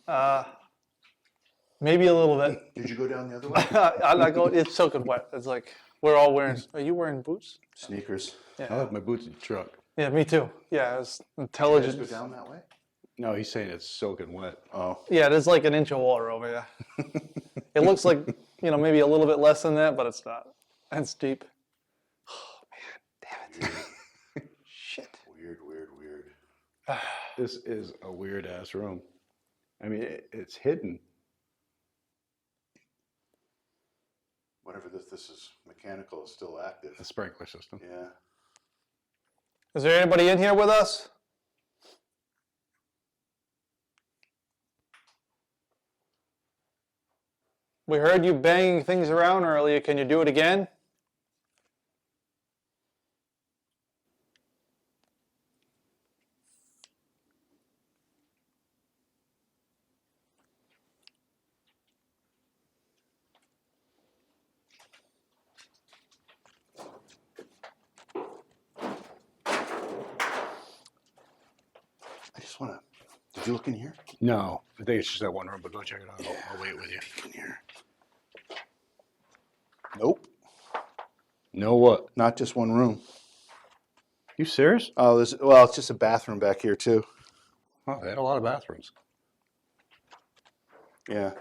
E: Maybe a little bit.
D: Did you go down the other way?
E: I'm not going. It's soaking wet. It's like we're all wearing. Are you wearing boots?
D: Sneakers.
B: I left my boots in the truck.
E: Yeah, me too. Yeah, it's
D: Did you
E: intelligent.
D: guys go down that way?
B: No, he's saying it's soaking wet.
D: Oh.
E: Yeah, there's like an inch of water over here. It looks like, maybe a little bit less than that, but it's not. It's deep. Oh, man, damn it. Shit.
D: Weird.
B: This is a weird ass room. I mean, it's hidden.
D: Whatever this is mechanical is still active.
B: The sprinkler system.
D: Yeah.
E: Is there anybody in here with us? We heard you banging things around earlier. Can you do it again?
D: I just want to. Did you look in here?
B: No, I think it's just that one room, but go check it out. I'll wait with you.
D: In here. Nope.
B: No what?
D: Not just one room.
B: You serious?
D: Oh, it's just a bathroom back here too.
B: Oh, they had a lot of bathrooms.
D: Yeah.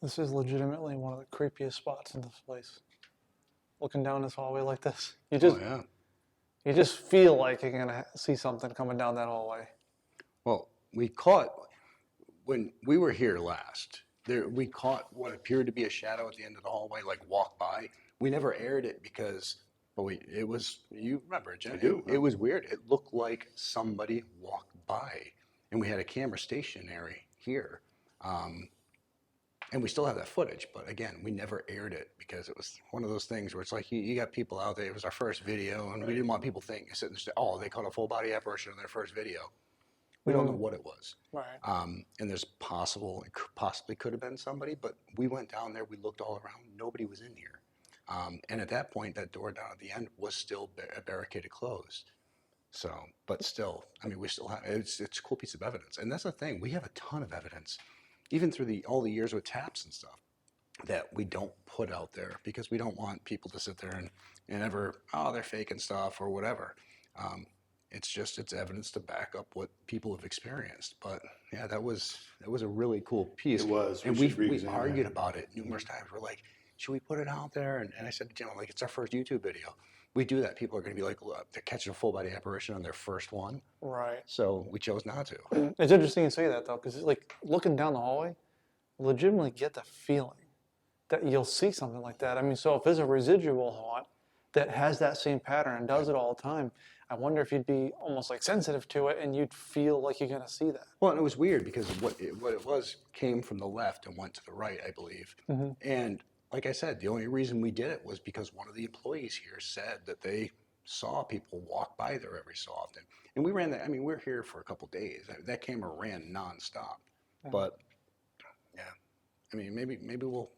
E: This is legitimately one of the creepiest spots in this place. Looking down this hallway like this, you just feel like you're gonna see something coming down that hallway.
B: Well, we caught, when we were here last, we caught what appeared to be a shadow at the end of the hallway, like walk by. We never aired it because, it was, you remember it, Jen?
D: I do.
B: It was weird. It looked like somebody walked by. And we had a camera stationary here. And we still have that footage, but again, we never aired it because it was one of those things where it's like you got people out there. It was our first video, and we didn't want people thinking, sitting there, oh, they caught a full body apparition in their first video. We don't know what it was.
E: Right.
B: And there's possibly could have been somebody, but we went down there, we looked all around, nobody was in here. And at that point, that door down at the end was still barricaded closed. So, but still, I mean, we still have, it's a cool piece of evidence. And that's the thing, we have a ton of evidence, even through all the years with taps and stuff, that we don't put out there because we don't want people to sit there and ever, oh, they're faking stuff or whatever. It's evidence to back up what people have experienced. But yeah, that was a really cool piece.
D: It was.
B: And we argued about it numerous times. We're like, should we put it out there? And I said to Jim, like, it's our first YouTube video. We do that, people are going to be like, look, they're catching a full body apparition on their first one.
E: Right.
B: So we chose not to.
E: It's interesting you say that though, because like looking down the hallway, legitimately get the feeling that you'll see something like that. I mean, so if there's a residual haunt that has that same pattern and does it all the time, I wonder if you'd be almost like sensitive to it and you'd feel like you're going to see that.
B: Well, and it was weird because what it was came from the left and went to the right, I believe. Mm-hmm. And like I said, the only reason we did it was because one of the employees here said that they saw people walk by there every so often. And we ran that, I mean, we're here for a couple days. That camera ran nonstop. Mm-hmm. But yeah, I mean, maybe we'll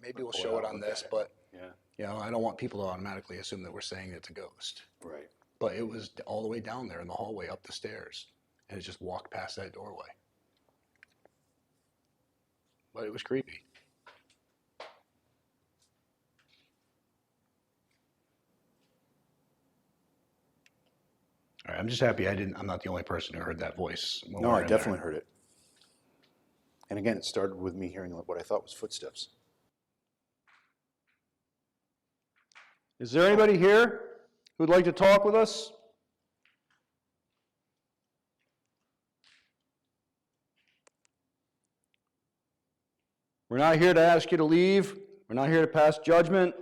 B: maybe we'll
D: pull
B: show it
D: out,
B: on
D: look
B: this,
D: at it.
B: but
D: Yeah.
B: you know, I don't want people to automatically assume that we're saying it's a ghost.
D: Right.
B: But it was all the way down there in the hallway, up the stairs, and it just walked past that doorway. But it was creepy. All right, I'm just happy I'm not the only person who heard that voice.
D: No, I definitely heard it. And again, it started with me hearing what I thought was footsteps.
G: Is there anybody here who'd like to talk with us? We're not here to ask you to leave. We're not here to pass judgment.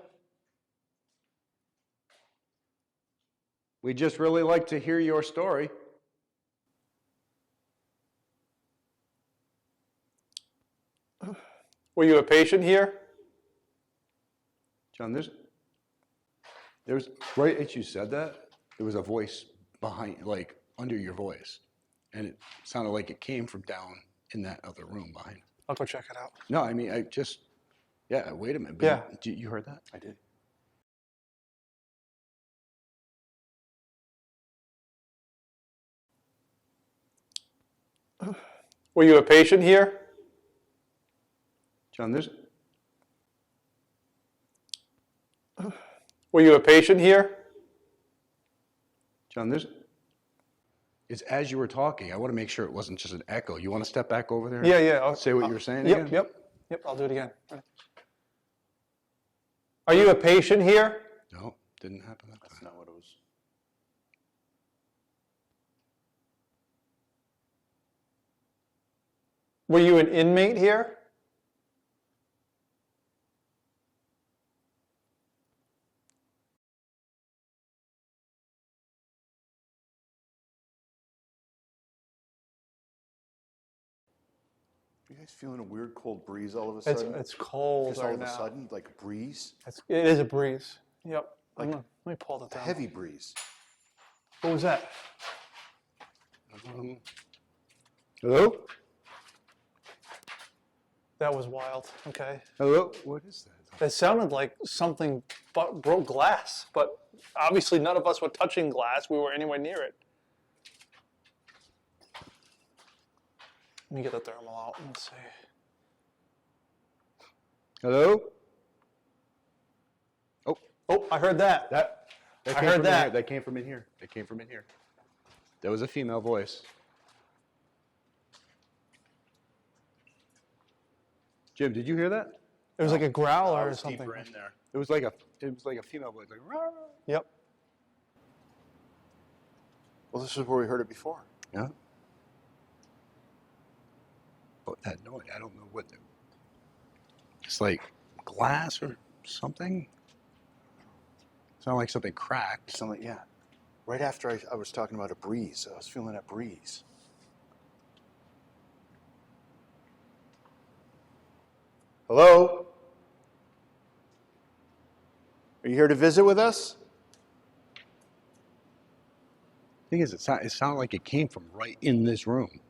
G: We'd just really like to hear your story.
E: Were you a patient here?
G: John, there was, right as you said that, there was a voice behind, like, under your voice.
B: And it sounded like it came from down in that other room behind.
E: I'll go check it out.
B: No, I mean, yeah, wait a minute.
E: Yeah.
B: You heard that?
D: I did.
E: Were you a patient here?
G: John,
E: Were you a patient here?
G: John,
B: It's as you were talking. I want to make sure it wasn't just an echo. You want to step back over there?
E: Yeah.
B: Say what you were saying
E: Yep,
B: again?
E: yep. I'll do it again. Are you a patient here?
B: No, didn't happen that
D: That's
B: time.
D: not what it was.
E: Were you an inmate here?
D: You guys feeling a weird cold breeze all of a sudden?
E: It's cold
D: Just
E: right
D: all of a
E: now.
D: sudden, like a breeze?
E: It is a breeze. Yep.
D: Like
E: Let me pull the
D: A
E: down.
D: heavy breeze.
E: What was that?
G: hello?
E: That was wild. Okay.
G: Hello?
B: What is that?
E: It sounded like something broke glass, but obviously none of us were touching glass. We were anywhere near it. Let me get the thermal out. Let's see.
G: Hello?
E: Oh, I heard that.
B: That
E: I
B: came
E: heard
B: from in
E: that.
B: here. That came from in here. That came from in here. That was a female voice.
G: Jim, did you hear that?
E: It was like a growler
B: I
E: or
B: was
E: something.
B: deeper in there. It was like a female voice, like. "Rah."
E: Yep.
D: Well, this is where we heard it before.
B: Yeah. But that noise, I don't know what. It's like glass or something. Sounded like something cracked.
D: Something, yeah. Right after I was talking about a breeze, I was feeling that breeze. Hello? Are you here to visit with us?
B: The thing is, it sounded like it came from right in this room.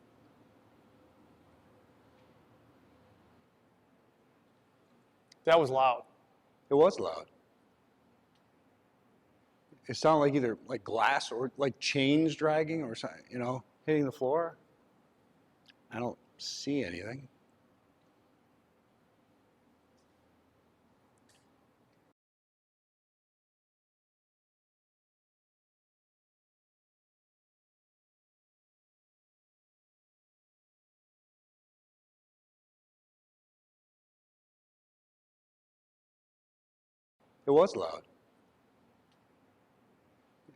E: That was loud.
B: It was loud. It sounded like either like glass or like chains dragging or something, you know, hitting the floor. I don't see anything. It was loud.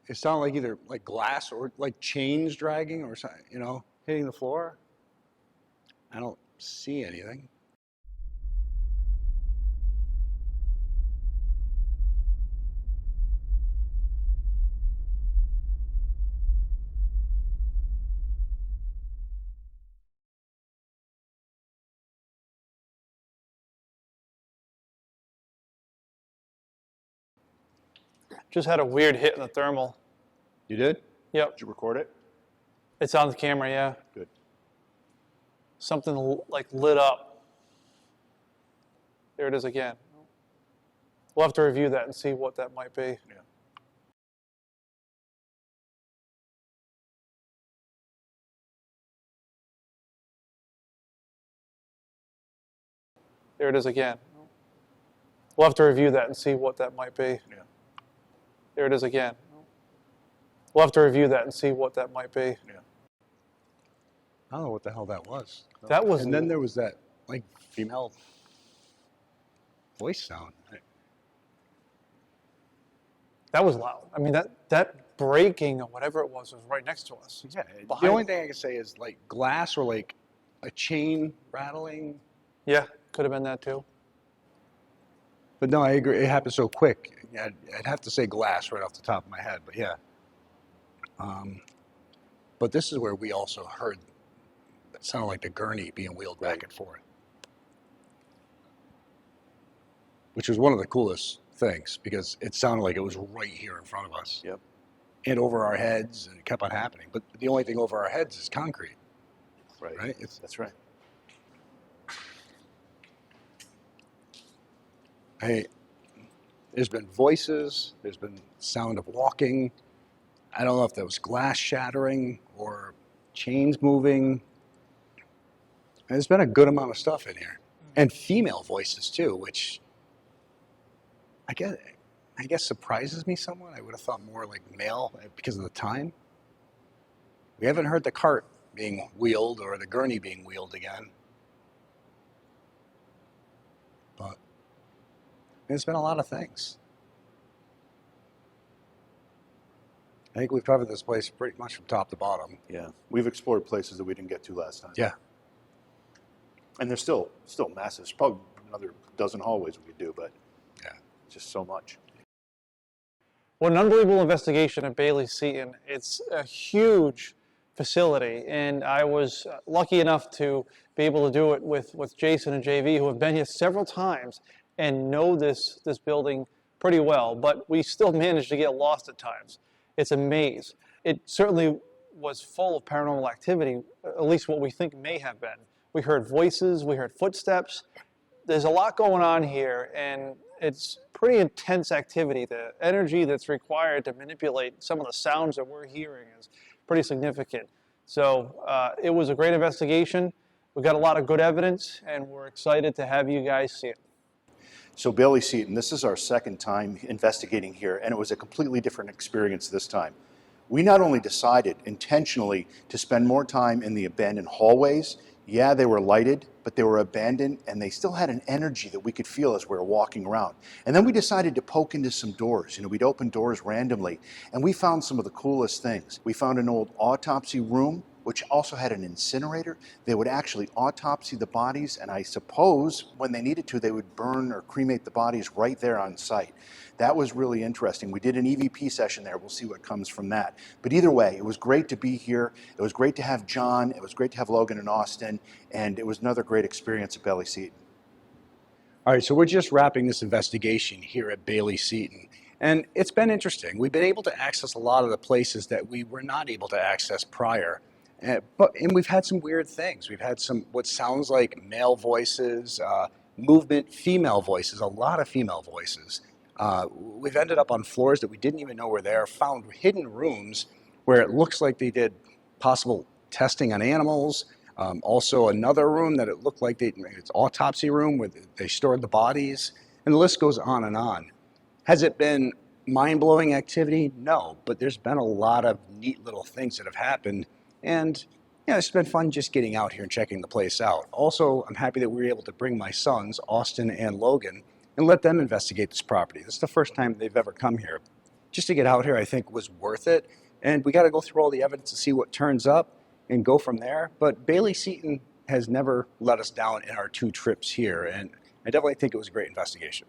B: It sounded like either like glass or like chains dragging or something, you know, hitting the floor. I don't see anything.
E: Just had a weird hit in the thermal.
B: You did?
E: Yep.
D: Did you record it?
E: It's on the camera, yeah.
D: Good.
E: Something like lit up. There it is again. We'll have to review that and see what that might be.
D: Yeah.
E: There it is again. We'll have to review that and see what that might be.
D: Yeah.
E: There it is again. We'll have to review that and see what that might be.
D: Yeah.
G: I don't know what the hell that was.
E: That was.
G: And then there was that like female voice sound.
E: That was loud. I mean, that breaking or whatever it was right next to us.
G: Yeah.
E: Behind
G: The only
E: us.
G: thing I can say is like glass or like a chain rattling.
E: Yeah, could have been that too.
G: But no, I agree. It happened so quick. Yeah, I'd have to say glass right off the top of my head. But yeah. But this is where we also heard it sounded like the gurney being wheeled back and forth, which was one of the coolest things because it sounded like it was right here in front of us.
D: Yep.
G: And over our heads, and it kept on happening. But the only thing over our heads is concrete.
D: Right.
G: Right?
D: That's right.
G: There's been voices. There's been sound of walking. I don't know if that was glass shattering or chains moving. There's been a good amount of stuff in here, and female voices too, which I guess surprises me somewhat. I would have thought more like male because of the time. We haven't heard the cart being wheeled or the gurney being wheeled again, but there's been a lot of things. I think we've covered this place pretty much from top to bottom.
D: Yeah. We've explored places that we didn't get to last time.
G: Yeah.
D: And there's still massive. There's probably another dozen hallways we could do, but
G: Yeah.
D: just so much.
E: What an unbelievable investigation at Bayley Seton. It's a huge facility, and I was lucky enough to be able to do it with Jason and JV, who have been here several times and know this building pretty well, but we still managed to get lost at times. It's a maze. It certainly was full of paranormal activity, at least what we think may have been. We heard voices, we heard footsteps. There's a lot going on here, and it's pretty intense activity. The energy that's required to manipulate some of the sounds that we're hearing is pretty significant. So it was a great investigation. We got a lot of good evidence, and we're excited to have you guys see it.
D: So Bayley Seton, this is our second time investigating here, and it was a completely different experience this time. We not only decided intentionally to spend more time in the abandoned hallways. Yeah, they were lighted, but they were abandoned, and they still had an energy that we could feel as we were walking around. And then we decided to poke into some doors. We'd open doors randomly, and we found some of the coolest things. We found an old autopsy room, which also had an incinerator. They would actually autopsy the bodies, and I suppose when they needed to, they would burn or cremate the bodies right there on site. That was really interesting. We did an EVP session there. We'll see what comes from that. But either way, it was great to be here. It was great to have John. It was great to have Logan and Austin. And it was another great experience at Bayley Seton.
B: All right, so we're just wrapping this investigation here at Bayley Seton. And it's been interesting. We've been able to access a lot of the places that we were not able to access prior. And we've had some weird things. We've had some what sounds like male voices, movement, female voices, a lot of female voices. We've ended up on floors that we didn't even know were there, found hidden rooms where it looks like they did possible testing on animals. Also another room that it looked like it's autopsy room where they stored the bodies, and the list goes on and on. Has it been mind-blowing activity? No, but there's been a lot of neat little things that have happened, and it's been fun just getting out here and checking the place out. Also, I'm happy that we were able to bring my sons, Austin and Logan, and let them investigate this property. This is the first time they've ever come here. Just to get out here, I think, was worth it. And we got to go through all the evidence to see what turns up and go from there. But Bayley Seton has never let us down in our 2 trips here. And I definitely think it was a great investigation.